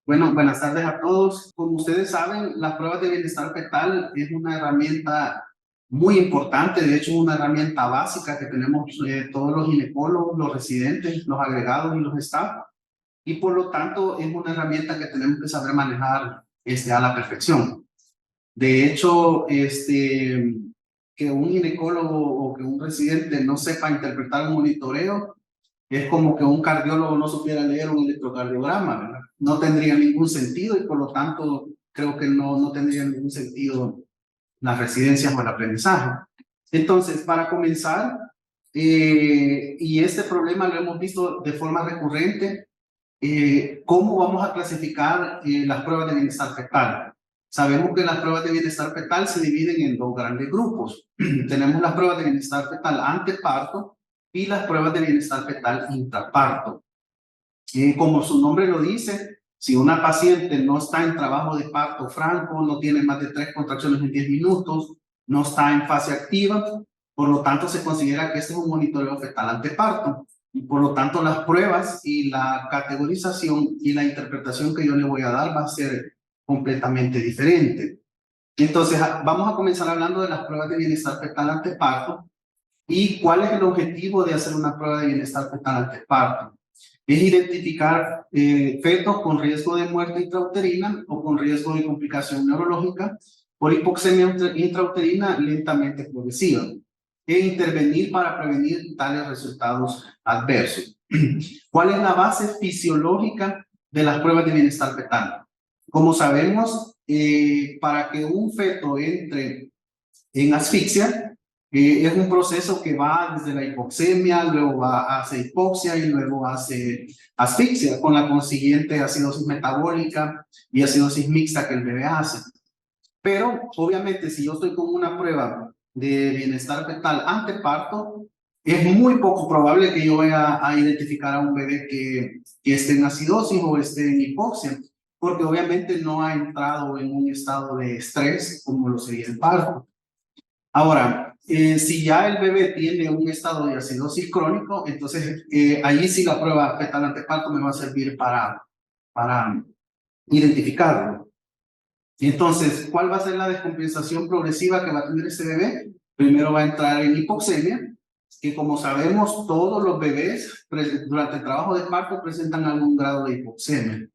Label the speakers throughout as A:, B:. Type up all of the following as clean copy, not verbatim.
A: Bueno, buenas tardes a todos. Como ustedes saben, las pruebas de bienestar fetal es una herramienta muy importante, de hecho, una herramienta básica que tenemos todos los ginecólogos, los residentes, los agregados y los staff, y por lo tanto es una herramienta que tenemos que saber manejar a la perfección. De hecho, que un ginecólogo o que un residente no sepa interpretar un monitoreo es como que un cardiólogo no supiera leer un electrocardiograma, ¿verdad? No tendría ningún sentido y por lo tanto creo que no tendría ningún sentido las residencias o el aprendizaje. Entonces, para comenzar, y este problema lo hemos visto de forma recurrente, ¿cómo vamos a clasificar las pruebas de bienestar fetal? Sabemos que las pruebas de bienestar fetal se dividen en dos grandes grupos. Tenemos las pruebas de bienestar fetal anteparto y las pruebas de bienestar fetal intraparto. Como su nombre lo dice, si una paciente no está en trabajo de parto franco, no tiene más de 3 contracciones en 10 minutos, no está en fase activa, por lo tanto se considera que este es un monitoreo fetal anteparto. Y por lo tanto las pruebas y la categorización y la interpretación que yo le voy a dar va a ser completamente diferente. Entonces vamos a comenzar hablando de las pruebas de bienestar fetal anteparto. ¿Y cuál es el objetivo de hacer una prueba de bienestar fetal anteparto? Es identificar fetos con riesgo de muerte intrauterina o con riesgo de complicación neurológica por hipoxemia intrauterina lentamente progresiva e intervenir para prevenir tales resultados adversos. ¿Cuál es la base fisiológica de las pruebas de bienestar fetal? Como sabemos, para que un feto entre en asfixia, es un proceso que va desde la hipoxemia, luego va hacia hipoxia y luego hacia asfixia, con la consiguiente acidosis metabólica y acidosis mixta que el bebé hace. Pero, obviamente, si yo estoy con una prueba de bienestar fetal anteparto, es muy poco probable que yo vaya a identificar a un bebé que esté en acidosis o esté en hipoxia, porque obviamente no ha entrado en un estado de estrés como lo sería el parto. Ahora, si ya el bebé tiene un estado de acidosis crónico, entonces ahí sí la prueba fetal anteparto me va a servir para identificarlo. Entonces, ¿cuál va a ser la descompensación progresiva que va a tener ese bebé? Primero va a entrar en hipoxemia, que como sabemos, todos los bebés durante el trabajo de parto presentan algún grado de hipoxemia.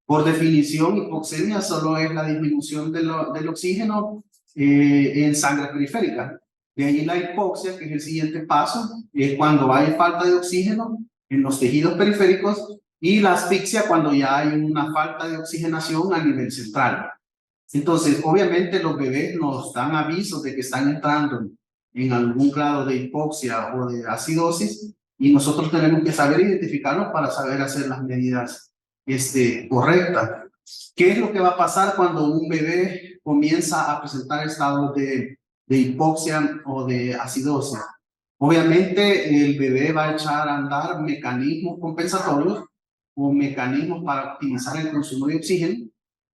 A: Por definición, hipoxemia solo es la disminución del oxígeno en sangre periférica. De ahí la hipoxia, que es el siguiente paso, es cuando hay falta de oxígeno en los tejidos periféricos, y la asfixia cuando ya hay una falta de oxigenación a nivel central. Entonces, obviamente los bebés nos dan avisos de que están entrando en algún grado de hipoxia o de acidosis, y nosotros tenemos que saber identificarlos para saber hacer las medidas correctas. ¿Qué es lo que va a pasar cuando un bebé comienza a presentar estados de hipoxia o de acidosis? Obviamente el bebé va a echar a andar mecanismos compensatorios o mecanismos para optimizar el consumo de oxígeno.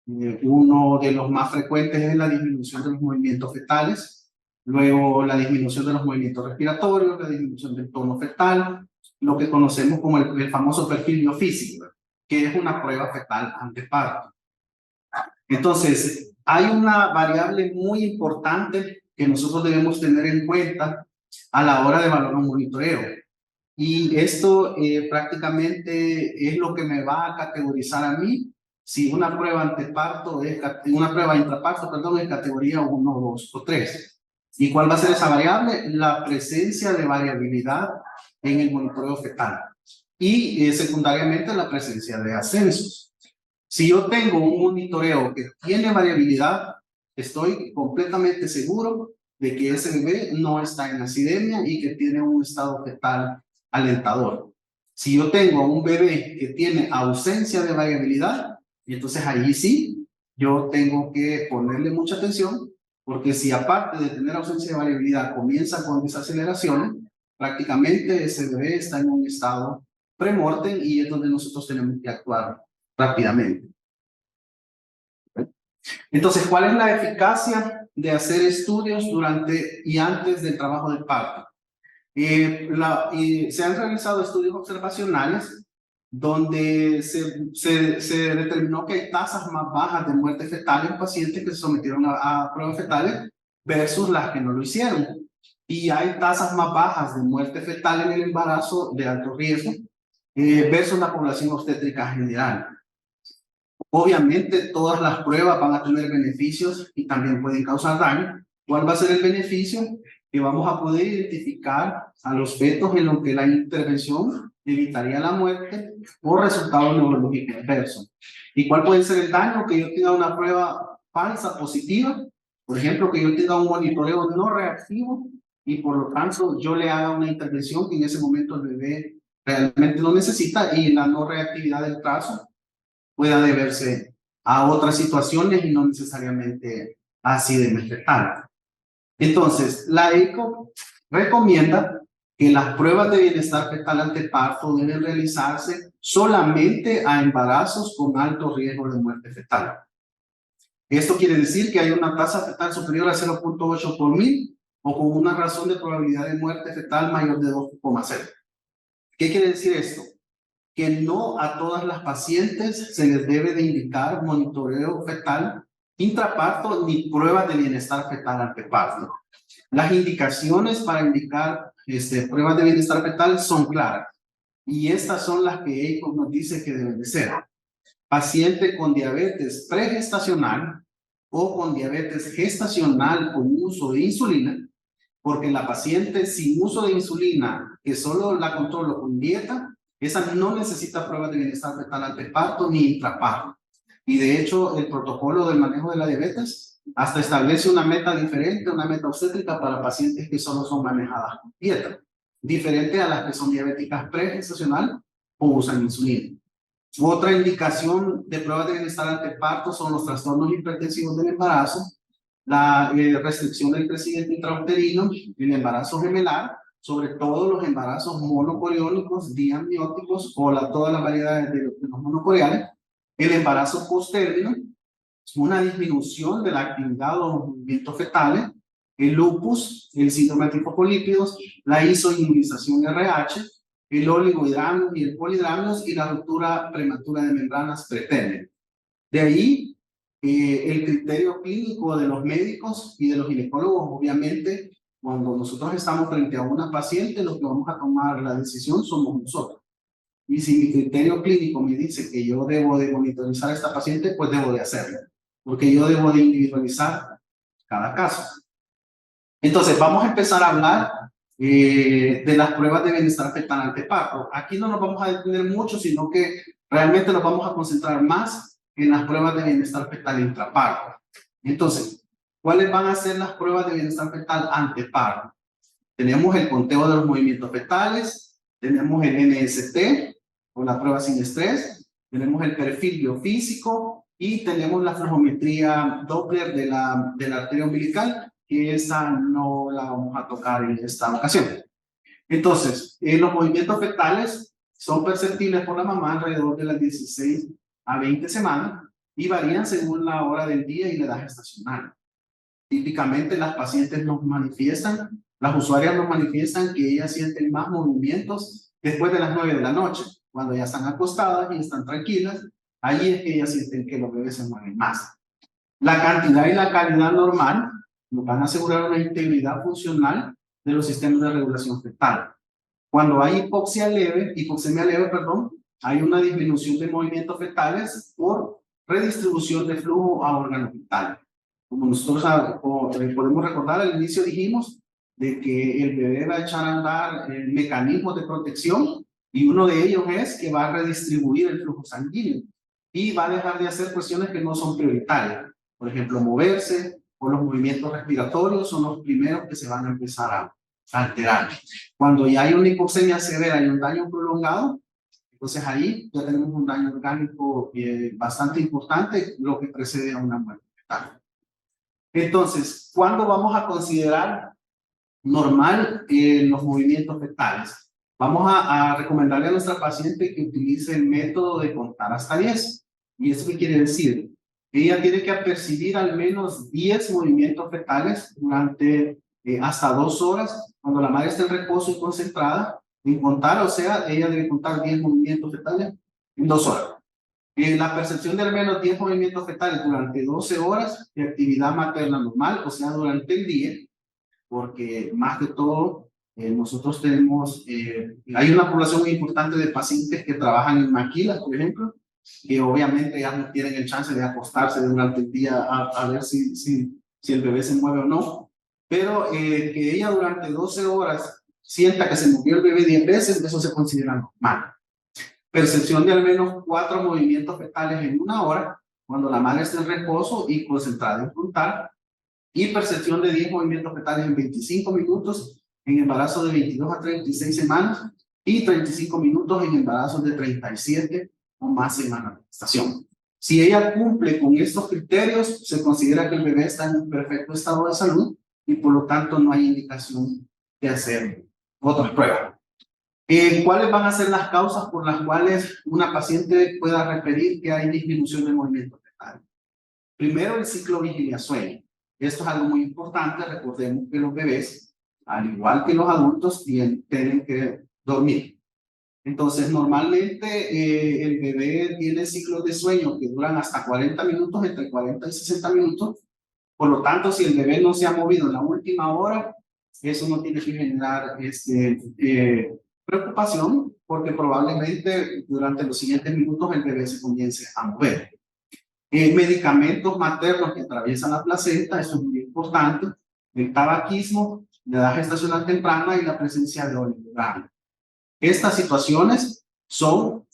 A: Uno de los más frecuentes es la disminución de los movimientos fetales, luego la disminución de los movimientos respiratorios, la disminución del tono fetal, lo que conocemos como el famoso perfil biofísico, que es una prueba fetal anteparto. Entonces, hay una variable muy importante que nosotros debemos tener en cuenta a la hora de evaluar un monitoreo. Y esto prácticamente es lo que me va a categorizar a mí si una prueba anteparto es, una prueba intraparto, perdón, es categoría 1, 2 o 3. ¿Y cuál va a ser esa variable? La presencia de variabilidad en el monitoreo fetal. Y secundariamente la presencia de ascensos. Si yo tengo un monitoreo que tiene variabilidad, estoy completamente seguro de que ese bebé no está en acidemia y que tiene un estado fetal alentador. Si yo tengo un bebé que tiene ausencia de variabilidad, entonces ahí sí, yo tengo que ponerle mucha atención, porque si aparte de tener ausencia de variabilidad comienza con desaceleraciones, prácticamente ese bebé está en un estado premortem y es donde nosotros tenemos que actuar rápidamente. Entonces, ¿cuál es la eficacia de hacer estudios durante y antes del trabajo del parto? Se han realizado estudios observacionales donde se determinó que hay tasas más bajas de muerte fetal en pacientes que se sometieron a pruebas fetales versus las que no lo hicieron. Y hay tasas más bajas de muerte fetal en el embarazo de alto riesgo versus la población obstétrica general. Obviamente, todas las pruebas van a tener beneficios y también pueden causar daño. ¿Cuál va a ser el beneficio? Que vamos a poder identificar a los fetos en los que la intervención evitaría la muerte o resultados neurológicos adversos. ¿Y cuál puede ser el daño? Que yo tenga una prueba falsa positiva, por ejemplo, que yo tenga un monitoreo no reactivo y por lo tanto yo le haga una intervención que en ese momento el bebé realmente lo necesita y la no reactividad del trazo pueda deberse a otras situaciones y no necesariamente a acidemia fetal. Entonces, la ECO recomienda que las pruebas de bienestar fetal ante parto deben realizarse solamente a embarazos con alto riesgo de muerte fetal. Esto quiere decir que hay una tasa fetal superior a 0.8 por mil o con una razón de probabilidad de muerte fetal mayor de 2,0. ¿Qué quiere decir esto? Que no a todas las pacientes se les debe de indicar monitoreo fetal intraparto ni pruebas de bienestar fetal ante parto. Las indicaciones para indicar pruebas de bienestar fetal son claras y estas son las que EICO nos dice que deben de ser. Paciente con diabetes pregestacional o con diabetes gestacional con uso de insulina, porque la paciente sin uso de insulina, que solo la controlo con dieta, esa no necesita pruebas de bienestar fetal ante parto ni intraparto. Y de hecho, el protocolo del manejo de la diabetes hasta establece una meta diferente, una meta obstétrica para pacientes que solo son manejadas con dieta, diferente a las que son diabéticas pregestacional o usan insulina. Otra indicación de pruebas de bienestar ante parto son los trastornos hipertensivos del embarazo, la restricción del crecimiento intrauterino, el embarazo gemelar, sobre todo los embarazos monocoriónicos, diamnióticos o todas las variedades de los monocoriales, el embarazo posttérmino, una disminución de la actividad o los movimientos fetales, el lupus, el síndrome de fosfolípidos, la isoinmunización RH, el oligohidramnios y el polidramnios y la ruptura prematura de membranas pretérminas. De ahí, el criterio clínico de los médicos y de los ginecólogos, obviamente, cuando nosotros estamos frente a una paciente, lo que vamos a tomar la decisión somos nosotros. Y si mi criterio clínico me dice que yo debo de monitorizar a esta paciente, pues debo de hacerlo, porque yo debo de individualizar cada caso. Entonces, vamos a empezar a hablar de las pruebas de bienestar fetal ante parto. Aquí no nos vamos a detener mucho, sino que realmente nos vamos a concentrar más en las pruebas de bienestar fetal intraparto. Entonces, ¿cuáles van a ser las pruebas de bienestar fetal ante parto? Tenemos el conteo de los movimientos fetales, tenemos el NST, o la prueba sin estrés, tenemos el perfil biofísico y tenemos la flujometría Doppler de la arteria umbilical, que esa no la vamos a tocar en esta ocasión. Entonces, los movimientos fetales son perceptibles por la mamá alrededor de las 16 a 20 semanas y varían según la hora del día y la edad gestacional. Típicamente las pacientes nos manifiestan, las usuarias nos manifiestan que ellas sienten más movimientos después de las 9 de la noche, cuando ya están acostadas y están tranquilas, ahí es que ellas sienten que los bebés se mueven más. La cantidad y la calidad normal nos van a asegurar una integridad funcional de los sistemas de regulación fetal. Cuando hay hipoxemia leve, hay una disminución de movimientos fetales por redistribución de flujo a órganos vitales. Como nosotros podemos recordar, al inicio dijimos de que el bebé va a echar a andar mecanismos de protección y uno de ellos es que va a redistribuir el flujo sanguíneo y va a dejar de hacer cuestiones que no son prioritarias. Por ejemplo, moverse o los movimientos respiratorios son los primeros que se van a empezar a alterar. Cuando ya hay una hipoxemia severa y un daño prolongado, entonces ahí ya tenemos un daño orgánico bastante importante, lo que precede a una muerte fetal. Entonces, ¿cuándo vamos a considerar normal los movimientos fetales? Vamos a recomendarle a nuestra paciente que utilice el método de contar hasta 10. ¿Y eso qué quiere decir? Ella tiene que percibir al menos 10 movimientos fetales durante hasta 2 horas, cuando la madre está en reposo y concentrada, en contar, o sea, ella debe contar 10 movimientos fetales en 2 horas. La percepción de al menos 10 movimientos fetales durante 12 horas de actividad materna normal, o sea, durante el día, porque más que todo, nosotros tenemos, hay una población muy importante de pacientes que trabajan en maquilas, por ejemplo, que obviamente ya no tienen el chance de acostarse durante el día a ver si el bebé se mueve o no, pero que ella durante 12 horas sienta que se movió el bebé 10 veces, eso se considera normal. Percepción de al menos 4 movimientos fetales en 1 hora, cuando la madre está en reposo y concentrada en frontal, y percepción de 10 movimientos fetales en 25 minutos en embarazo de 22 a 36 semanas y 35 minutos en embarazos de 37 o más semanas de gestación. Si ella cumple con estos criterios, se considera que el bebé está en un perfecto estado de salud y por lo tanto no hay indicación de hacer otras pruebas. ¿Cuáles van a ser las causas por las cuales una paciente pueda referir que hay disminución de movimiento fetal? Primero, el ciclo vigilia-sueño. Esto es algo muy importante. Recordemos que los bebés, al igual que los adultos, tienen que dormir. Entonces, normalmente el bebé tiene ciclos de sueño que duran hasta 40 minutos, entre 40 y 60 minutos. Por lo tanto, si el bebé no se ha movido en la última hora, eso no tiene que generar preocupación, porque probablemente durante los siguientes minutos el bebé se comience a mover. Medicamentos maternos que atraviesan la placenta, eso es muy importante. El tabaquismo, la edad gestacional temprana y la presencia de oligograma. Estas situaciones son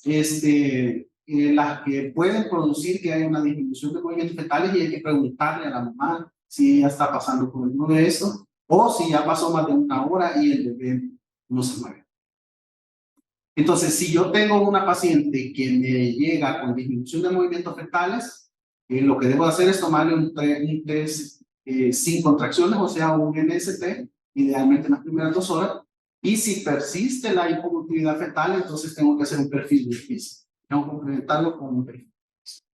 A: las que pueden producir que haya una disminución de movimientos fetales y hay que preguntarle a la mamá si ella está pasando por uno de estos o si ya pasó más de 1 hora y el bebé no se mueve. Entonces, si yo tengo una paciente que me llega con disminución de movimientos fetales, lo que debo hacer es tomarle un test sin contracciones, o sea, un NST, idealmente en las primeras 2 horas, y si persiste la hipomotilidad fetal, entonces tengo que hacer un perfil difícil. Tengo que complementarlo con un perfil difícil.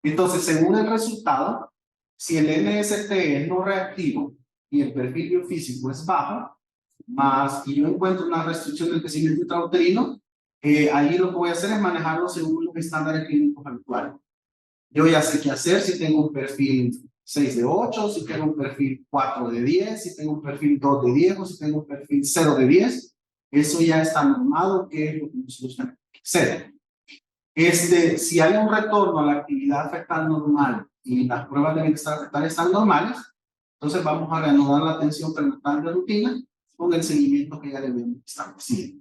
A: Entonces, según el resultado, si el NST es no reactivo y el perfil biofísico es bajo, y yo encuentro una restricción del crecimiento intrauterino, ahí lo que voy a hacer es manejarlo según los estándares clínicos actuales. Yo ya sé qué hacer si tengo un perfil 6 de 8, si tengo un perfil 4 de 10, si tengo un perfil 2 de 10 o si tengo un perfil 0 de 10. Eso ya está normado, que es lo que nosotros tenemos que hacer. Si hay un retorno a la actividad fetal normal y las pruebas de bienestar fetal están normales, entonces vamos a reanudar la atención prenatal de rutina con el seguimiento que ya debemos establecer.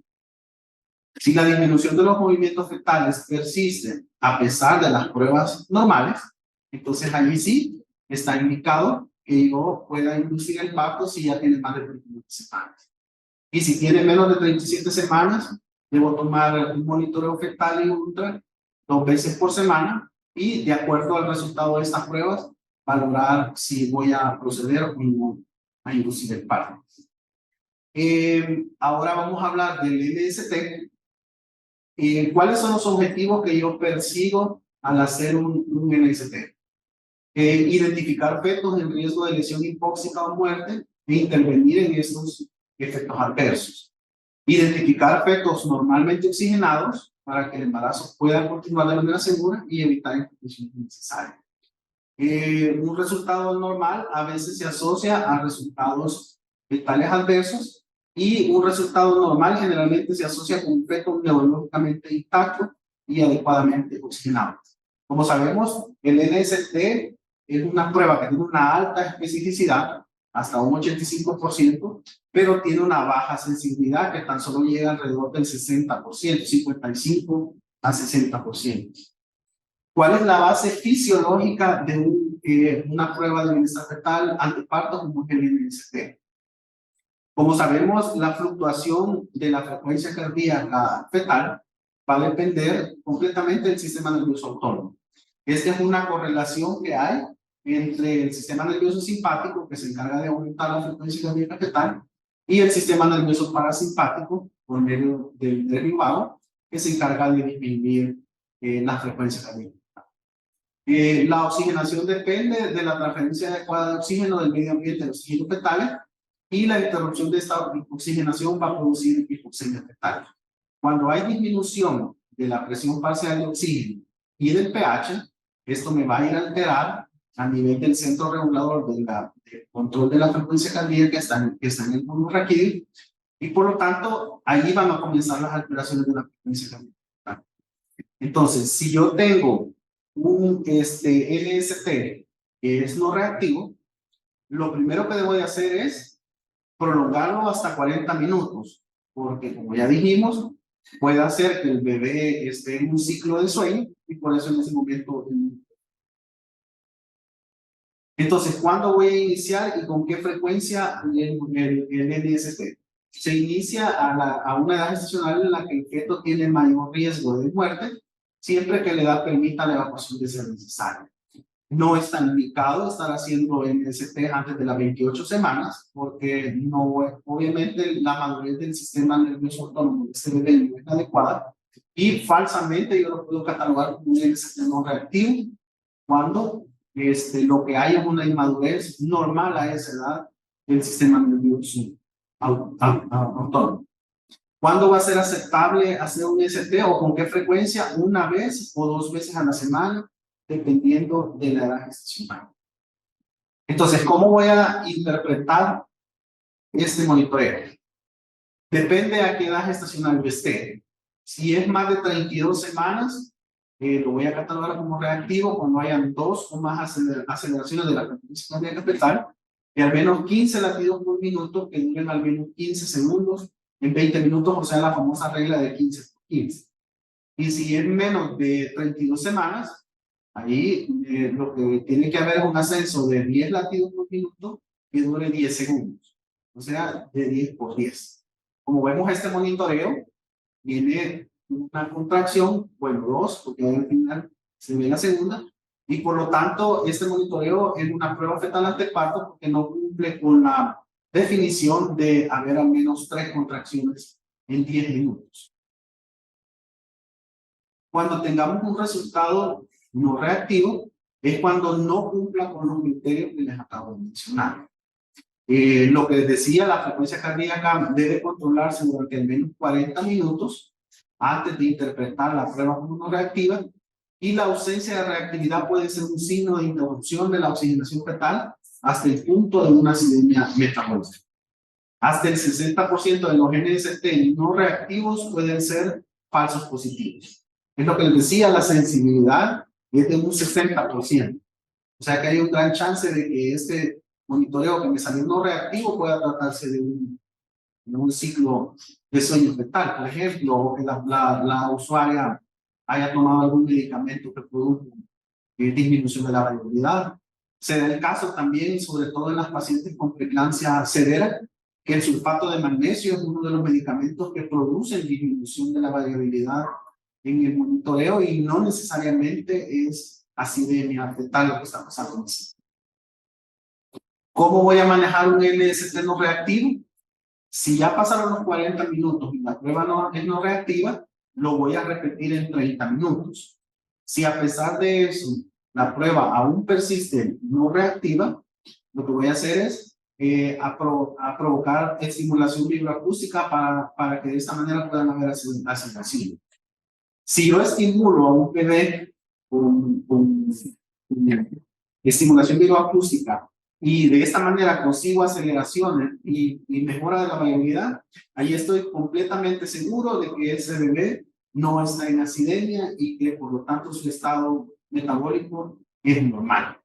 A: Si la disminución de los movimientos fetales persiste a pesar de las pruebas normales, entonces allí sí está indicado que yo pueda inducir el parto si ya tiene más de 39 semanas. Y si tiene menos de 37 semanas, debo tomar un monitoreo fetal y ultra 2 veces por semana y de acuerdo al resultado de estas pruebas, valorar si voy a proceder o no a inducir el parto. Ahora vamos a hablar del NST. ¿Cuáles son los objetivos que yo persigo al hacer un NST? Identificar fetos en riesgo de lesión hipóxica o muerte e intervenir en estos efectos adversos. Identificar fetos normalmente oxigenados para que el embarazo pueda continuar de manera segura y evitar intervenciones innecesarias. Un resultado normal a veces se asocia a resultados fetales adversos y un resultado normal generalmente se asocia con un feto neurológicamente intacto y adecuadamente oxigenado. Como sabemos, el NST es una prueba que tiene una alta especificidad, hasta un 85%, pero tiene una baja sensibilidad que tan solo llega alrededor del 60%, 55 a 60%. ¿Cuál es la base fisiológica de una prueba de bienestar fetal anteparto como el NST? Como sabemos, la fluctuación de la frecuencia cardíaca fetal va a depender completamente del sistema nervioso autónomo. Esta es una correlación que hay entre el sistema nervioso simpático, que se encarga de aumentar la frecuencia cardíaca fetal, y el sistema nervioso parasimpático, por medio del nervio vago, que se encarga de disminuir la frecuencia cardíaca. La oxigenación depende de la transferencia adecuada de oxígeno del medio ambiente de oxígeno fetales, y la interrupción de esta oxigenación va a producir hipoxemia fetal. Cuando hay disminución de la presión parcial de oxígeno y del pH, esto me va a ir a alterar a nivel del centro regulador del control de la frecuencia cardíaca que está en el bulbo raquídeo, y por lo tanto, ahí van a comenzar las alteraciones de la frecuencia cardíaca. Entonces, si yo tengo un NST que es no reactivo, lo primero que debo de hacer es prolongarlo hasta 40 minutos, porque como ya dijimos, puede hacer que el bebé esté en un ciclo de sueño y por eso en ese momento. Entonces, ¿cuándo voy a iniciar y con qué frecuencia el NST? Se inicia a una edad gestacional en la que el feto tiene mayor riesgo de muerte, siempre que la edad permita la evacuación de ser necesaria. No está indicado estar haciendo NST antes de las 28 semanas, porque no, obviamente la madurez del sistema nervioso autónomo de este bebé no es adecuada, y falsamente yo lo puedo catalogar como un NST no reactivo, cuando lo que hay es una inmadurez normal a esa edad del sistema nervioso autónomo. ¿Cuándo va a ser aceptable hacer un ST o con qué frecuencia? Una vez o 2 veces a la semana, dependiendo de la edad gestacional. Entonces, ¿cómo voy a interpretar este monitoreo? Depende a qué edad gestacional yo esté. Si es más de 32 semanas, lo voy a catalogar como reactivo cuando hayan 2 o más aceleraciones de la frecuencia cardíaca fetal y al menos 15 latidos por minuto que duren al menos 15 segundos en 20 minutos, o sea, la famosa regla de 15 por 15. Y si es menos de 32 semanas, ahí lo que tiene que haber es un ascenso de 10 latidos por minuto que dure 10 segundos, o sea, de 10 por 10. Como vemos, este monitoreo viene una contracción, bueno, 2, porque al final se ve la segunda, y por lo tanto, este monitoreo es una prueba fetal anteparto porque no cumple con la definición de haber al menos 3 contracciones en 10 minutos. Cuando tengamos un resultado no reactivo, es cuando no cumpla con los criterios que les acabo de mencionar. Lo que les decía, la frecuencia cardíaca debe controlarse durante al menos 40 minutos antes de interpretar la prueba como no reactiva, y la ausencia de reactividad puede ser un signo de interrupción de la oxigenación fetal hasta el punto de una acidemia metabólica. Hasta el 60% de los NST no reactivos pueden ser falsos positivos. Es lo que les decía, la sensibilidad es de un 60%. O sea que hay un gran chance de que este monitoreo que me salió no reactivo pueda tratarse de un ciclo de sueño fetal. Por ejemplo, que la usuaria haya tomado algún medicamento que produjo disminución de la variabilidad. Se da el caso también, sobre todo en las pacientes con preeclampsia severa, que el sulfato de magnesio es uno de los medicamentos que producen disminución de la variabilidad en el monitoreo y no necesariamente es acidemia fetal lo que está pasando. ¿Cómo voy a manejar un NST no reactivo? Si ya pasaron los 40 minutos y la prueba es no reactiva, lo voy a repetir en 30 minutos. Si a pesar de eso la prueba aún persiste no reactiva, lo que voy a hacer es provocar estimulación vibroacústica para que de esta manera puedan haber aceleración. Si yo estimulo a un bebé con estimulación vibroacústica y de esta manera consigo aceleraciones y mejora de la variabilidad, ahí estoy completamente seguro de que ese bebé no está en acidemia y que por lo tanto su estado metabólico es normal.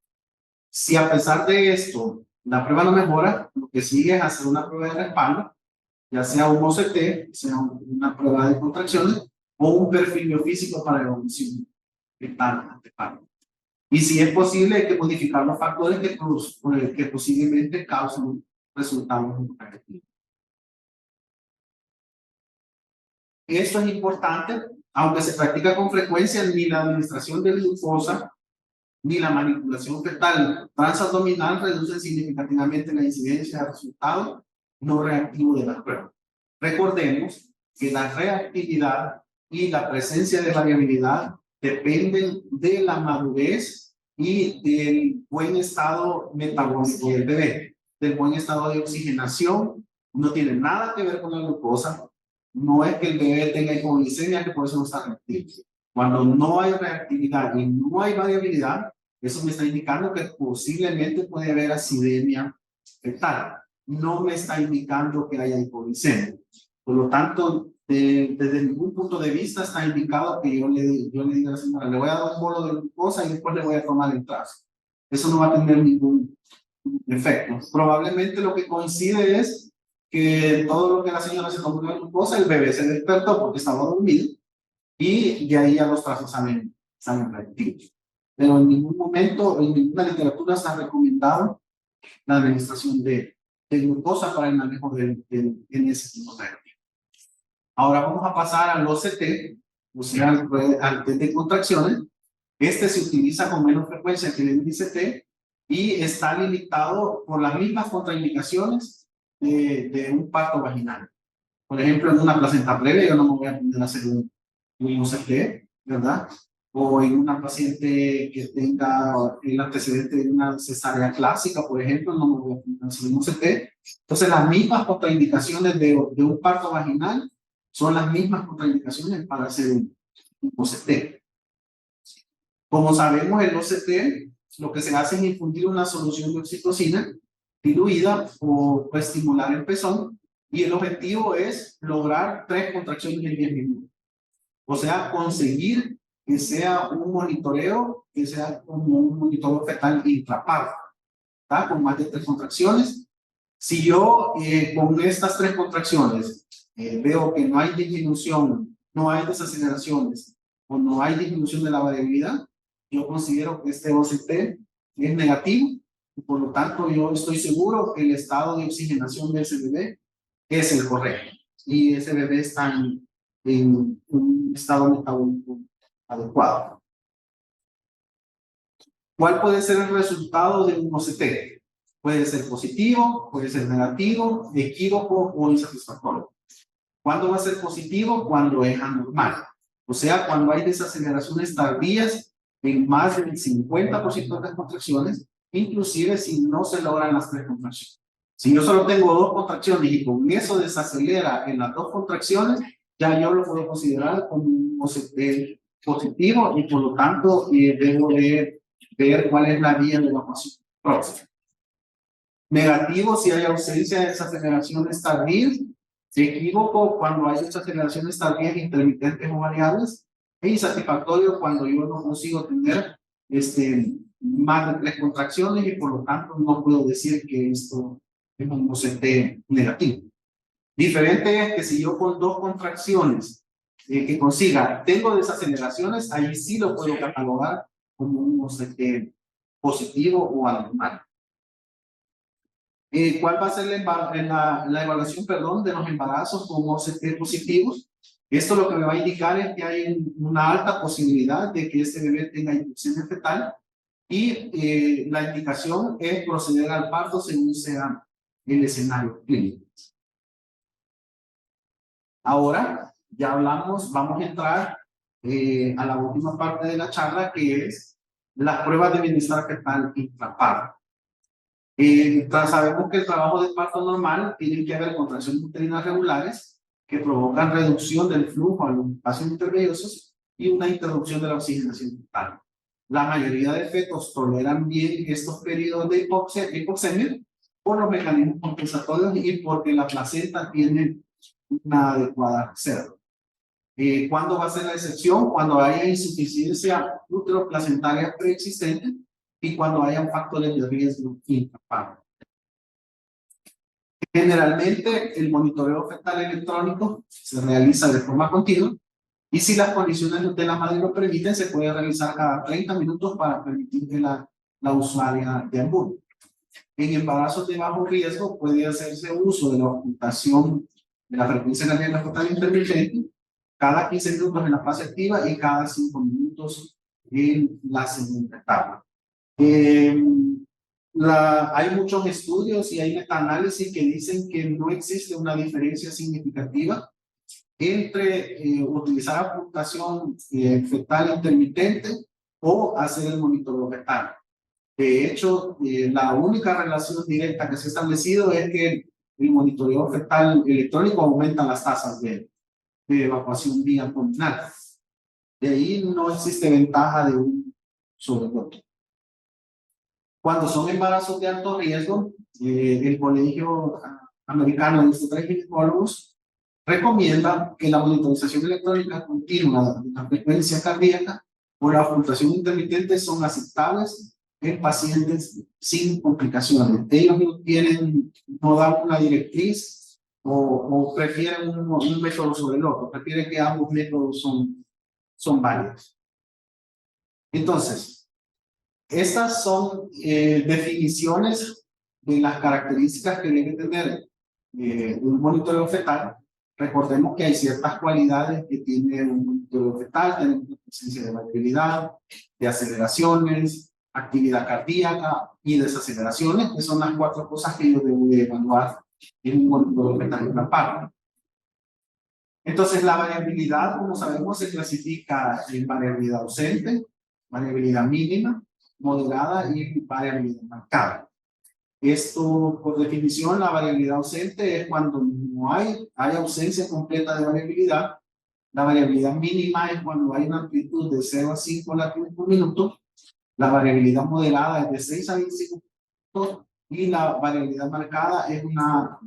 A: Si a pesar de esto la prueba no mejora, lo que sigue es hacer una prueba de respaldo, ya sea un OCT, sea una prueba de contracciones o un perfil biofísico para evaluación fetal anteparto. Y si es posible, hay que modificar los factores que posiblemente causen resultados negativos. Esto es importante, aunque se practica con frecuencia, ni la administración de glucosa ni la manipulación fetal transabdominal reducen significativamente la incidencia de resultados no reactivos de la prueba. Recordemos que la reactividad y la presencia de variabilidad dependen de la madurez y del buen estado metabólico del bebé, del buen estado de oxigenación. No tiene nada que ver con la glucosa, No es que el bebé tenga hipoglicemia, que por eso no está reactivo. Cuando no hay reactividad y no hay variabilidad, eso me está indicando que posiblemente puede haber acidemia fetal. No me está indicando que haya hipoglicemia. Por lo tanto, desde ningún punto de vista está indicado que yo le diga a la señora, le voy a dar un bolo de glucosa y después le voy a tomar el trazo. Eso no va a tener ningún efecto. Probablemente lo que coincide es que todo lo que la señora se tomó la glucosa, el bebé se despertó porque estaba dormido y de ahí ya los trazos salen reactivos. Pero en ningún momento, en ninguna literatura está recomendado la administración de glucosa para el manejo en ese tipo de terapia. Ahora vamos a pasar al OCT, o sea, al test de contracciones. Este se utiliza con menos frecuencia que el MCT y está limitado por las mismas contraindicaciones de un parto vaginal. Por ejemplo, en una placenta previa yo no me voy a poner a hacer un OCT, ¿verdad? O en una paciente que tenga el antecedente de una cesárea clásica, por ejemplo, no me voy a poner a hacer un OCT. Entonces, las mismas contraindicaciones de un parto vaginal son las mismas contraindicaciones para hacer un OCT. Como sabemos, el OCT lo que se hace es infundir una solución de oxitocina diluida o estimular el pezón, y el objetivo es lograr 3 contracciones en 10 minutos. O sea, conseguir que sea un monitoreo, que sea como un monitoreo fetal intraparto, ¿tá? Con más de 3 contracciones. Si yo con estas 3 contracciones veo que no hay disminución, no hay desaceleraciones o no hay disminución de la variabilidad, yo considero que este OCT es negativo y por lo tanto yo estoy seguro que el estado de oxigenación de ese bebé es el correcto y ese bebé está en un estado metabólico adecuado. ¿Cuál puede ser el resultado de un OCT? Puede ser positivo, puede ser negativo, equívoco o insatisfactorio. ¿Cuándo va a ser positivo? Cuando es anormal. O sea, cuando hay desaceleraciones tardías en más del 50% de las contracciones, inclusive si no se logran las 3 contracciones. Si yo solo tengo 2 contracciones y con eso desacelera en las 2 contracciones, ya yo lo puedo considerar como un OCT positivo y por lo tanto debo de ver cuál es la vía de evacuación próxima. Negativo si hay ausencia de desaceleraciones tardías. Equívoco cuando hay desaceleraciones tardías intermitentes o variables. E insatisfactorio cuando yo no consigo tener más de 3 contracciones y por lo tanto no puedo decir que esto es un OCT negativo. Diferente es que si yo con 2 contracciones que consiga tengo desaceleraciones, ahí sí lo puedo catalogar como un OCT positivo o anormal. ¿Cuál va a ser la evaluación, perdón, de los embarazos con OCT positivos? Esto lo que me va a indicar es que hay una alta posibilidad de que este bebé tenga infección fetal y la indicación es proceder al parto según sea el escenario clínico. Ahora ya hablamos, vamos a entrar a la última parte de la charla, que es las pruebas de bienestar fetal intraparto. Sabemos que el trabajo de parto normal tiene que haber contracciones uterinas regulares que provocan reducción del flujo a los espacios intervellosos y una interrupción de la oxigenación total. La mayoría de fetos toleran bien estos periodos de hipoxemia por los mecanismos compensatorios y porque la placenta tiene una adecuada reserva. ¿Cuándo va a ser la excepción? Cuando haya insuficiencia uteroplacentaria preexistente y cuando hayan factores de riesgo intraparto. Generalmente el monitoreo fetal electrónico se realiza de forma continua y si las condiciones de la madre lo permiten, se puede realizar cada 30 minutos para permitir que la usuaria deambule. En embarazos de bajo riesgo puede hacerse uso de la ocultación de la frecuencia cardíaca fetal intermitente cada 15 minutos en la fase activa y cada 5 minutos en la segunda etapa. Hay muchos estudios y hay metaanálisis que dicen que no existe una diferencia significativa entre utilizar ocultación fetal intermitente o hacer el monitoreo fetal. De hecho, la única relación directa que se ha establecido es que el monitoreo fetal electrónico aumenta las tasas de de evacuación vía abdominal. De ahí no existe ventaja de uno sobre el otro. Cuando son embarazos de alto riesgo, el Colegio Americano de Obstetras y Ginecólogos recomienda que la monitorización electrónica continua de la frecuencia cardíaca o la ocultación intermitente son aceptables en pacientes sin complicaciones. Ellos no dan una directriz o prefieren un método sobre el otro, prefieren que ambos métodos son válidos. Entonces, estas son definiciones de las características que debe tener un monitoreo fetal. Recordemos que hay ciertas cualidades que tiene un monitoreo fetal, tenemos la presencia de variabilidad, de aceleraciones, actividad cardíaca y desaceleraciones, que son las 4 cosas que yo debo de evaluar en un monitoreo fetal en la parte. Entonces, la variabilidad, como sabemos, se clasifica en variabilidad ausente, variabilidad mínima, moderada y variabilidad marcada. Esto, por definición, la variabilidad ausente es cuando no hay ausencia completa de variabilidad. La variabilidad mínima es cuando hay una amplitud de 0 a 5 latidos por minuto. La variabilidad moderada es de 6 a 25 minutos. Y la variabilidad marcada es una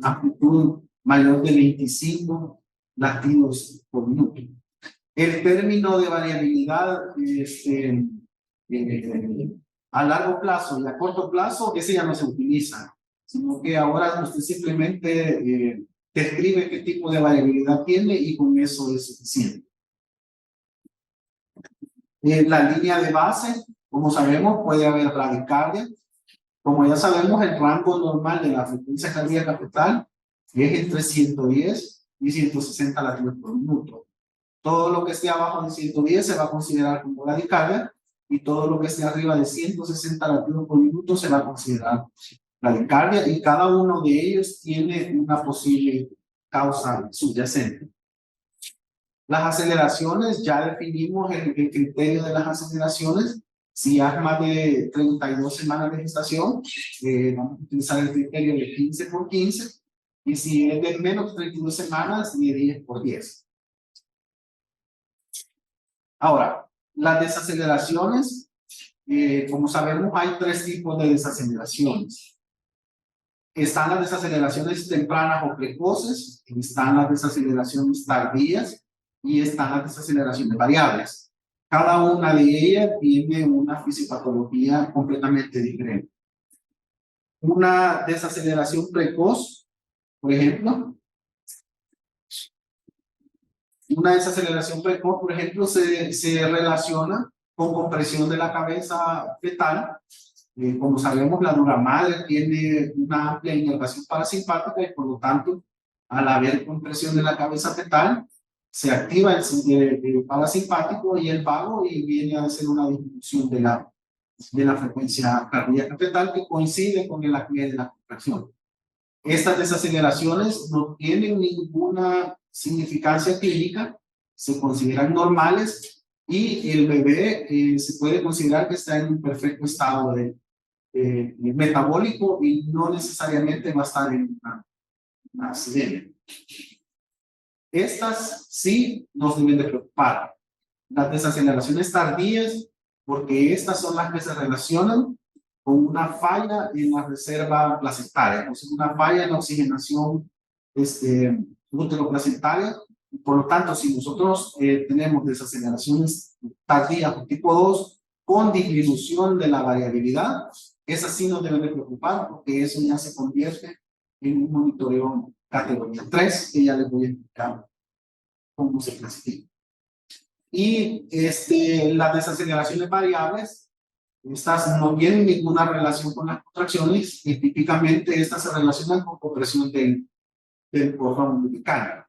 A: amplitud mayor de 25 latidos por minuto. El término de variabilidad a largo plazo y a corto plazo, ese ya no se utiliza, sino que ahora usted simplemente describe qué tipo de variabilidad tiene y con eso es suficiente. La línea de base, como sabemos, puede haber bradicardia. Como ya sabemos, el rango normal de la frecuencia cardíaca fetal es entre 110 y 160 latidos por minuto. Todo lo que esté abajo de 110 se va a considerar como bradicardia y todo lo que esté arriba de 160 latidos por minuto se va a considerar bradicardia, y cada uno de ellos tiene una posible causa subyacente. Las aceleraciones, ya definimos el criterio de las aceleraciones. Si hay más de 32 semanas de gestación, vamos a utilizar el criterio de 15 por 15, y si es de menos de 32 semanas, de 10 por 10. Ahora, las desaceleraciones, como sabemos, hay 3 tipos de desaceleraciones. Están las desaceleraciones tempranas o precoces, están las desaceleraciones tardías y están las desaceleraciones variables. Cada una de ellas tiene una fisiopatología completamente diferente. Una desaceleración precoz, por ejemplo, se relaciona con compresión de la cabeza fetal. Como sabemos, la dura madre tiene una amplia inervación parasimpática y, por lo tanto, al haber compresión de la cabeza fetal, se activa el parasimpático y el vago, y viene a ser una disminución de la frecuencia cardíaca fetal que coincide con el acné de la contracción. Estas desaceleraciones no tienen ninguna significancia clínica, se consideran normales, y el bebé se puede considerar que está en un perfecto estado metabólico y no necesariamente va a estar en una acidemia. Estas sí nos deben de preocupar. Las desaceleraciones tardías, porque estas son las que se relacionan con una falla en la reserva placentaria, entonces una falla en la oxigenación útero-placentaria. Por lo tanto, si nosotros tenemos desaceleraciones tardías o tipo 2 con disminución de la variabilidad, esas sí nos deben de preocupar, porque eso ya se convierte en un monitoreo categoría 3, que ya les voy a explicar cómo se clasifica. Y las desaceleraciones variables, estas no tienen ninguna relación con las contracciones, y típicamente estas se relacionan con compresión del cordón umbilical.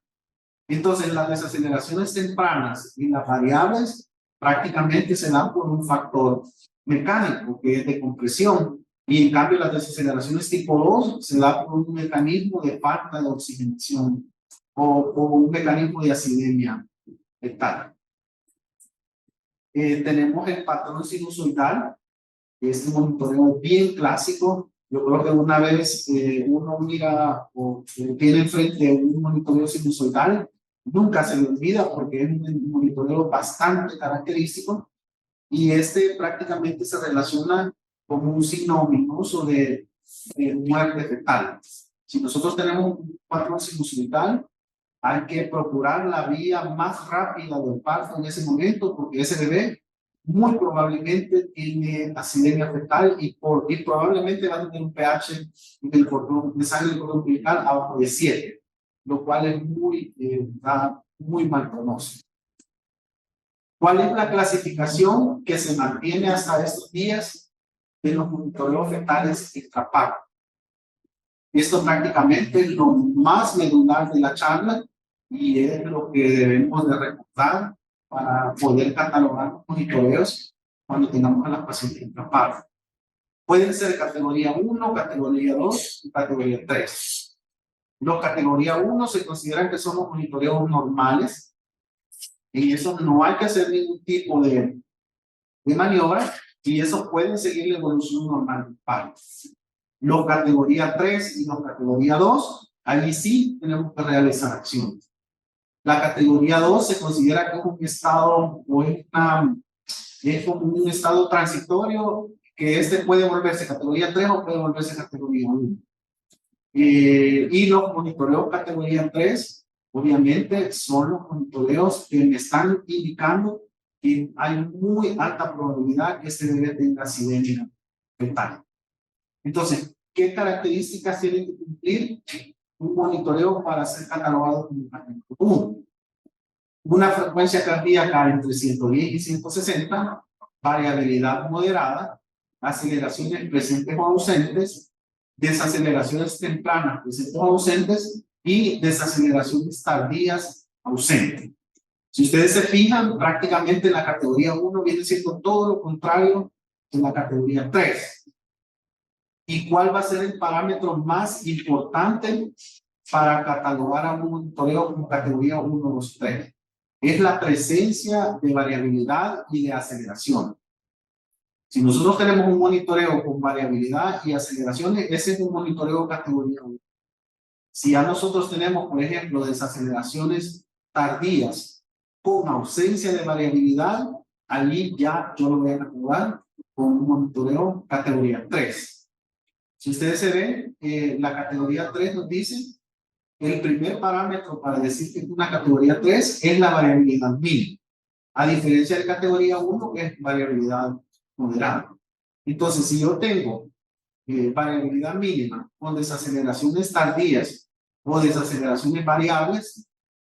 A: Entonces, las desaceleraciones tempranas y las variables prácticamente se dan por un factor mecánico, que es de compresión, y en cambio las desaceleraciones tipo 2 se da por un mecanismo de falta de oxigenación o un mecanismo de acidemia fetal. Tenemos el patrón sinusoidal, que es un monitoreo bien clásico. Yo creo que una vez uno mira o tiene enfrente un monitoreo sinusoidal, nunca se le olvida porque es un monitoreo bastante característico y este prácticamente se relaciona como un signo ominoso de muerte fetal. Si nosotros tenemos un patrón sinusoidal, hay que procurar la vía más rápida del parto en ese momento porque ese bebé muy probablemente tiene acidemia fetal y probablemente va a tener un pH del cordón de sangre del cordón umbilical abajo de 7, lo cual es da muy mal pronóstico. ¿Cuál es la clasificación que se mantiene hasta estos días de los monitoreos fetales extraparto? Esto prácticamente es lo más medular de la charla y es lo que debemos de recordar para poder catalogar los monitoreos cuando tengamos a las pacientes extraparto. Pueden ser categoría 1, categoría 2 y categoría 3. Los categoría 1 se consideran que son los monitoreos normales. En eso no hay que hacer ningún tipo de maniobra y eso pueden seguir la evolución normal del parto. Los categoría 3 y los categoría 2, ahí sí tenemos que realizar acciones. La categoría 2 se considera que es un estado o es como un estado transitorio que puede volverse categoría 3 o puede volverse categoría 1. Y los monitoreos categoría 3, obviamente, son los monitoreos que me están indicando que hay muy alta probabilidad que este bebé tenga acidemia fetal. Entonces, ¿qué características tiene que cumplir un monitoreo para ser catalogado como categoría 1? Una frecuencia cardíaca entre 110 y 160, variabilidad moderada, aceleraciones presentes o ausentes, desaceleraciones tempranas presentes o ausentes y desaceleraciones tardías ausentes. Si ustedes se fijan, prácticamente la categoría 1 viene siendo todo lo contrario de la categoría 3. ¿Y cuál va a ser el parámetro más importante para catalogar a un monitoreo como categoría 1, 2, 3? Es la presencia de variabilidad y de aceleración. Si nosotros tenemos un monitoreo con variabilidad y aceleraciones, ese es un monitoreo categoría 1. Si ya nosotros tenemos, por ejemplo, desaceleraciones tardías con ausencia de variabilidad, allí ya yo lo voy a catalogar con un monitoreo categoría 3. Si ustedes se ven, la categoría 3 nos dice el primer parámetro para decir que es una categoría 3 es la variabilidad mínima, a diferencia de categoría 1 que es variabilidad moderada. Entonces, si yo tengo variabilidad mínima con desaceleraciones tardías o desaceleraciones variables,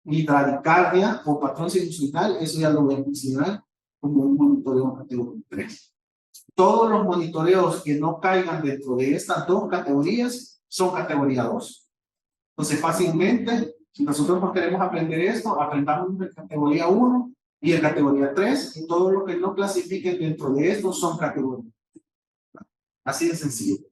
A: y bradicardia o patrón sinusoidal, eso ya lo voy a considerar como un monitoreo categoría 3. Todos los monitoreos que no caigan dentro de estas dos categorías son categoría 2. Entonces, fácilmente, si nosotros no queremos aprender esto, aprendamos en categoría 1 y en categoría 3, y todo lo que no clasifiquen dentro de esto son categorías. Así de sencillo.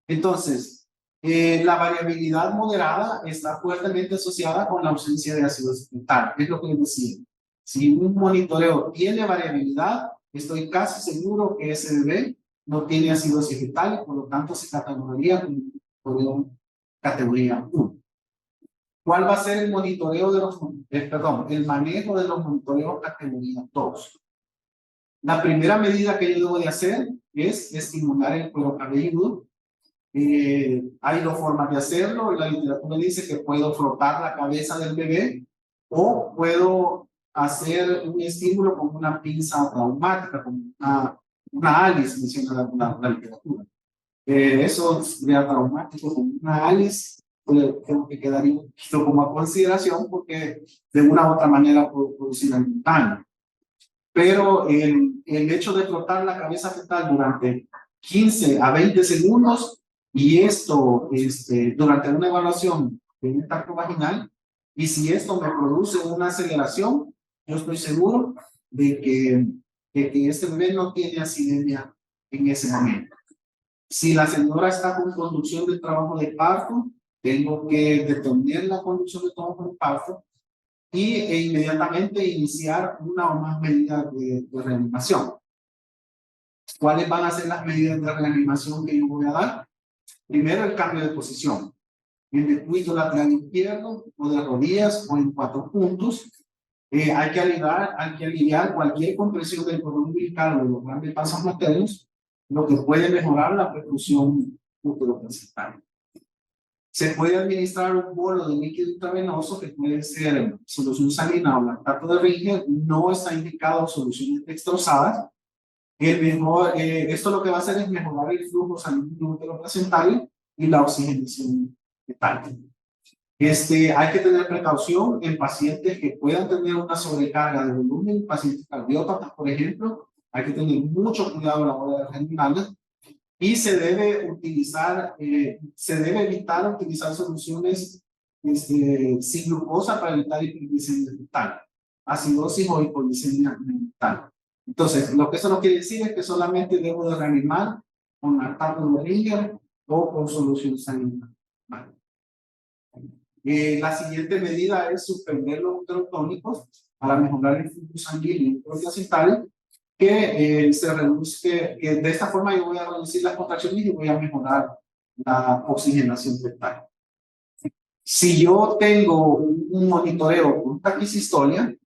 A: Entonces, la variabilidad moderada está fuertemente asociada con la ausencia de acidosis fetal. Es lo que les decía. Si un monitoreo tiene variabilidad, estoy casi seguro que ese bebé no tiene acidosis fetal y por lo tanto se catalogaría como categoría 1. ¿Cuál va a ser el monitoreo de el manejo de los monitoreos categoría 2? La primera medida que yo debo de hacer es estimular el cuero cabelludo. Hay dos formas de hacerlo. La literatura dice que puedo frotar la cabeza del bebé o puedo hacer un estímulo con una pinza traumática, con una Alice, menciona la literatura. Eso sería traumático con una Alice, creo que quedaría un poquito como a consideración porque de una u otra manera puedo producir algún daño. Pero el hecho de frotar la cabeza fetal durante 15 a 20 segundos y esto durante una evaluación de un tacto vaginal, y si esto me produce una aceleración, yo estoy seguro de que este bebé no tiene acidemia en ese momento. Si la señora está con conducción del trabajo de parto, tengo que detener la conducción del trabajo de parto e inmediatamente iniciar una o más medidas de reanimación. ¿Cuáles van a ser las medidas de reanimación que yo voy a dar? Primero, el cambio de posición. en el cuello lateral izquierdo, o de rodillas, o en 4 puntos. Hay que aliviar cualquier compresión del cordón umbilical o de los grandes vasos maternos, lo que puede mejorar la perfusión uteroplacental. Se puede administrar un bolo de líquido intravenoso que puede ser solución salina o lactato de Ringer. No está indicado soluciones dextrosadas. Esto lo que va a hacer es mejorar el flujo sanguíneo uteroplacental y la oxigenación fetal. Hay que tener precaución en pacientes que puedan tener una sobrecarga de volumen, pacientes cardiópatas, por ejemplo. Hay que tener mucho cuidado a la hora de reanimarlas. Y se debe evitar utilizar soluciones sin glucosa para evitar hipoglicemia fetal, acidosis o hipoglicemia mental. Entonces, lo que eso no quiere decir es que solamente debo de reanimar con lactato de Ringer o con solución sanguínea. La siguiente medida es suspender los uterotónicos para mejorar el flujo sanguíneo uteroplacental, que se reduce, que de esta forma yo voy a reducir las contracciones y voy a mejorar la oxigenación fetal. Si yo tengo un monitoreo con taquisistolia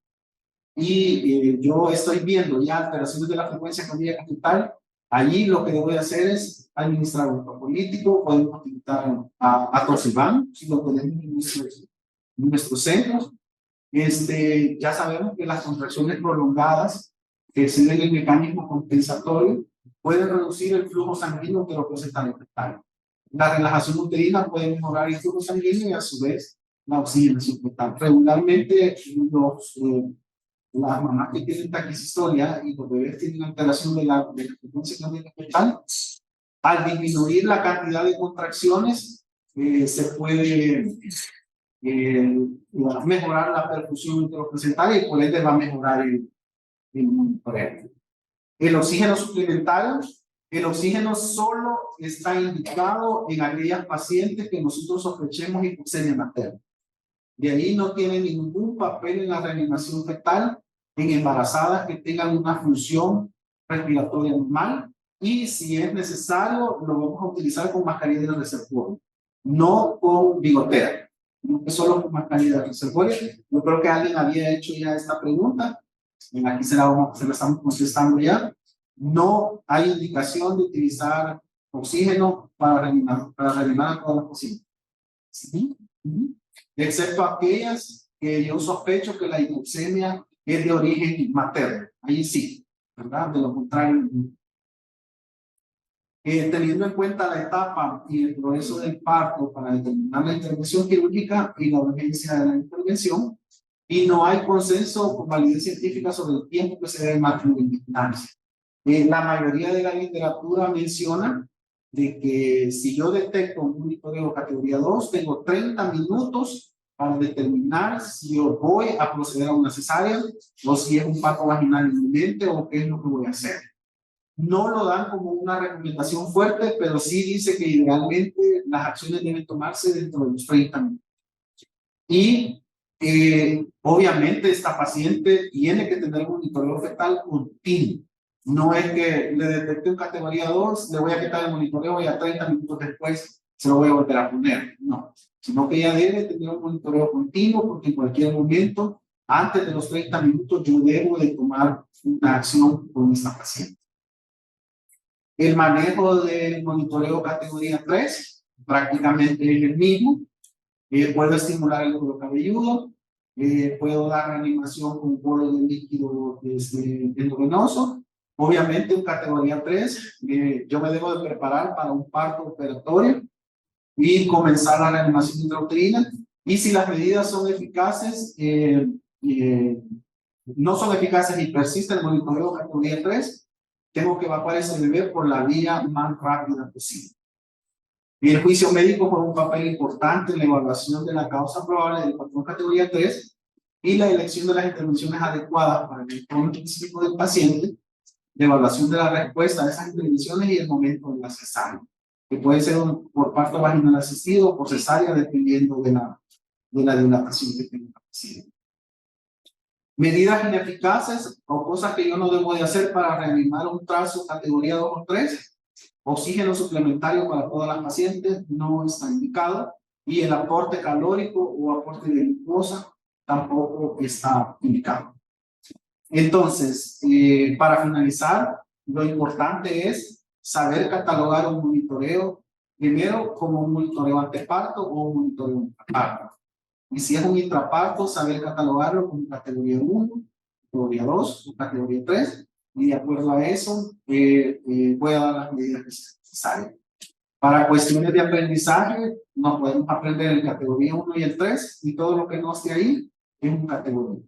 A: y yo estoy viendo ya alteraciones de la frecuencia cardíaca fetal, allí lo que debo de hacer es administrar un propolítico. Podemos utilizar atosiban, si lo tenemos en nuestros centros. Ya sabemos que las contracciones prolongadas que siguen el mecanismo compensatorio pueden reducir el flujo sanguíneo uteroplacental fetal. La relajación uterina puede mejorar el flujo sanguíneo y a su vez la oxigenación fetal. Regularmente las mamás que tienen taquisistolia y los bebés tienen alteración de la frecuencia cardíaca fetal, al disminuir la cantidad de contracciones se puede mejorar la perfusión uteroplacental y por ende va a mejorar el monitoreo. El oxígeno suplementario. El oxígeno solo está indicado en aquellas pacientes que nosotros sospechemos hipoxemia materna. De ahí no tiene ningún papel en la reanimación fetal en embarazadas que tengan una función respiratoria normal, y si es necesario lo vamos a utilizar con mascarilla de reservorio, no con bigotera, no solo con mascarilla de reservorio. Yo creo que alguien había hecho ya esta pregunta, aquí se la estamos contestando ya. No hay indicación de utilizar oxígeno para reanimar a todas las pacientes. ¿Sí? Excepto aquellas que yo sospecho que la hipoxemia es de origen materno. Ahí sí, ¿verdad? De lo contrario. Teniendo en cuenta la etapa y el progreso del parto para determinar la intervención quirúrgica y la urgencia de la intervención, y no hay consenso con validez científica sobre el tiempo que se debe mantener en vigilancia. La mayoría de la literatura menciona de que si yo detecto un monitoreo categoría 2, tengo 30 minutos para determinar si yo voy a proceder a una cesárea o si es un parto vaginal inminente o qué es lo que voy a hacer. No lo dan como una recomendación fuerte, pero sí dice que idealmente las acciones deben tomarse dentro de los 30 minutos. Y obviamente esta paciente tiene que tener un monitoreo fetal continuo. No es que le detecte en categoría 2, le voy a quitar el monitoreo y a 30 minutos después se lo voy a volver a poner. No, sino que ella debe tener un monitoreo continuo, porque en cualquier momento, antes de los 30 minutos, yo debo de tomar una acción con esta paciente. El manejo del monitoreo categoría 3 prácticamente es el mismo. Puedo estimular el cuero cabelludo, puedo dar reanimación con bolo de líquido endovenoso. Obviamente en categoría 3 yo me debo de preparar para un parto operatorio y comenzar la reanimación intrauterina. Y si las medidas son eficaces, no son eficaces y persiste el monitoreo categoría 3, tengo que evacuar ese bebé por la vía más rápida posible. Y el juicio médico juega un papel importante en la evaluación de la causa probable del patrón categoría 3 y la elección de las intervenciones adecuadas para el entorno específico del paciente, la evaluación de la respuesta a esas intervenciones y el momento de la cesárea, que puede ser por parto vaginal asistido o por cesárea, dependiendo de la dilatación que tenga el paciente. Medidas ineficaces o cosas que yo no debo de hacer para reanimar un trazo categoría 2 o 3. Oxígeno suplementario para todas las pacientes no está indicado. y el aporte calórico o aporte de glucosa tampoco está indicado. Entonces, para finalizar, lo importante es saber catalogar un monitoreo, primero como un monitoreo anteparto o un monitoreo intraparto. Y si es un intraparto, saber catalogarlo como categoría 1, categoría 2 o categoría 3. Y de acuerdo a eso, voy a dar las medidas necesarias. Para cuestiones de aprendizaje, nos podemos aprender en categoría 1 y el 3, y todo lo que no esté ahí es un categoría.